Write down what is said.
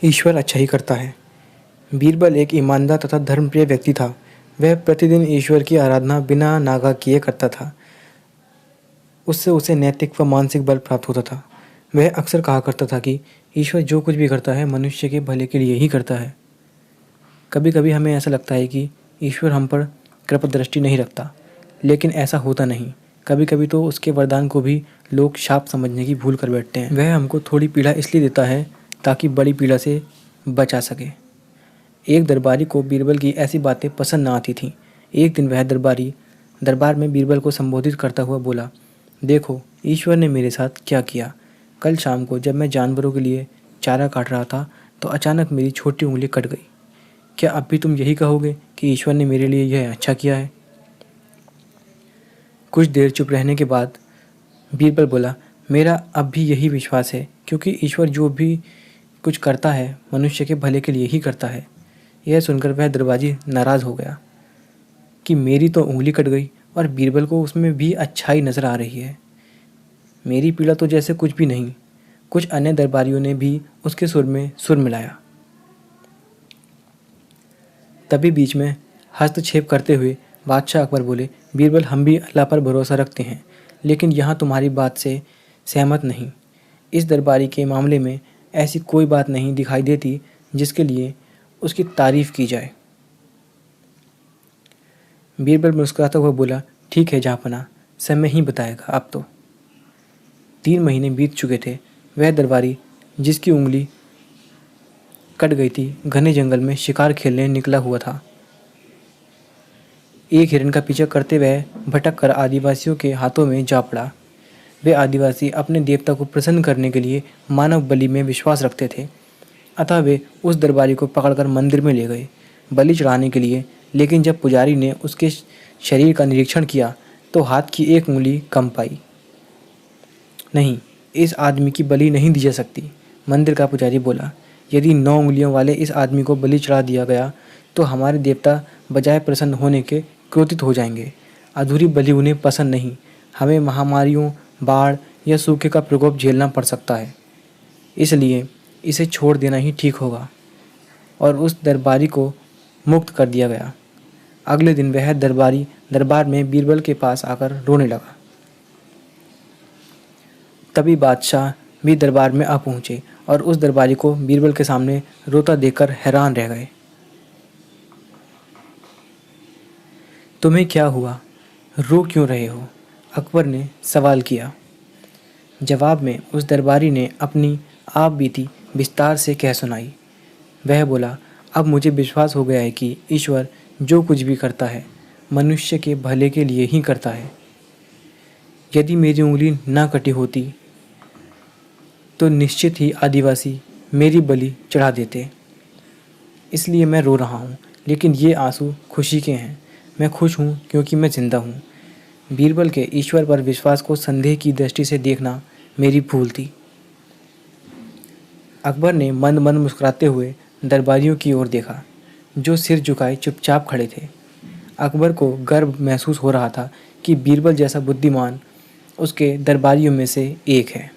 ईश्वर अच्छा ही करता है। बीरबल एक ईमानदार तथा धर्मप्रिय व्यक्ति था। वह प्रतिदिन ईश्वर की आराधना बिना नागा किए करता था। उससे उसे नैतिक व मानसिक बल प्राप्त होता था। वह अक्सर कहा करता था कि ईश्वर जो कुछ भी करता है मनुष्य के भले के लिए ही करता है। कभी कभी हमें ऐसा लगता है कि ईश्वर हम पर कृपा दृष्टि नहीं रखता, लेकिन ऐसा होता नहीं। कभी कभी तो उसके वरदान को भी लोग शाप समझने की भूल कर बैठते हैं। वह हमको थोड़ी पीड़ा इसलिए देता है ताकि बड़ी पीड़ा से बचा सके। एक दरबारी को बीरबल की ऐसी बातें पसंद न आती थीं। एक दिन वह दरबारी दरबार में बीरबल को संबोधित करता हुआ बोला, देखो ईश्वर ने मेरे साथ क्या किया। कल शाम को जब मैं जानवरों के लिए चारा काट रहा था तो अचानक मेरी छोटी उंगली कट गई। क्या अब भी तुम यही कहोगे कि ईश्वर ने मेरे लिए यह अच्छा किया है? कुछ देर चुप रहने के बाद बीरबल बोला, मेरा अब भी यही विश्वास है, क्योंकि ईश्वर जो भी कुछ करता है मनुष्य के भले के लिए ही करता है। यह सुनकर वह दरबारी नाराज़ हो गया कि मेरी तो उंगली कट गई और बीरबल को उसमें भी अच्छाई नज़र आ रही है। मेरी पीड़ा तो जैसे कुछ भी नहीं। कुछ अन्य दरबारियों ने भी उसके सुर में सुर मिलाया। तभी बीच में हस्तक्षेप करते हुए बादशाह अकबर बोले, बीरबल हम भी अल्लाह पर भरोसा रखते हैं, लेकिन यहाँ तुम्हारी बात से सहमत नहीं। इस दरबारी के मामले में ऐसी कोई बात नहीं दिखाई देती जिसके लिए उसकी तारीफ़ की जाए। बीरबल मुस्कुराता हुआ बोला, ठीक है जहाँपनाह, समय ही बताएगा। अब तो 3 महीने बीत चुके थे। वह दरबारी जिसकी उंगली कट गई थी घने जंगल में शिकार खेलने निकला हुआ था। एक हिरन का पीछा करते वह भटक कर आदिवासियों के हाथों में जा पड़ा। वे आदिवासी अपने देवता को प्रसन्न करने के लिए मानव बलि में विश्वास रखते थे, अतः वे उस दरबारी को पकड़कर मंदिर में ले गए बलि चढ़ाने के लिए। लेकिन जब पुजारी ने उसके शरीर का निरीक्षण किया तो हाथ की एक उंगली कम पाई। नहीं, इस आदमी की बलि नहीं दी जा सकती, मंदिर का पुजारी बोला। यदि 9 उंगलियों वाले इस आदमी को बलि चढ़ा दिया गया तो हमारे देवता बजाय प्रसन्न होने के क्रोधित हो जाएंगे। अधूरी बलि उन्हें पसंद नहीं। हमें महामारियों, बाढ़ या सूखे का प्रकोप झेलना पड़ सकता है, इसलिए इसे छोड़ देना ही ठीक होगा। और उस दरबारी को मुक्त कर दिया गया। अगले दिन वह दरबारी दरबार में बीरबल के पास आकर रोने लगा। तभी बादशाह भी दरबार में आ पहुँचे और उस दरबारी को बीरबल के सामने रोता देखकर हैरान रह गए। तुम्हें क्या हुआ, रो क्यों रहे हो? अकबर ने सवाल किया। जवाब में उस दरबारी ने अपनी आप बीती विस्तार से कह सुनाई। वह बोला, अब मुझे विश्वास हो गया है कि ईश्वर जो कुछ भी करता है मनुष्य के भले के लिए ही करता है। यदि मेरी उंगली ना कटी होती तो निश्चित ही आदिवासी मेरी बलि चढ़ा देते। इसलिए मैं रो रहा हूँ, लेकिन ये आंसू खुशी के हैं। मैं खुश हूँ क्योंकि मैं जिंदा हूँ। बीरबल के ईश्वर पर विश्वास को संदेह की दृष्टि से देखना मेरी भूल थी। अकबर ने मंद मंद मुस्कुराते हुए दरबारियों की ओर देखा, जो सिर झुकाए चुपचाप खड़े थे। अकबर को गर्व महसूस हो रहा था कि बीरबल जैसा बुद्धिमान उसके दरबारियों में से एक है।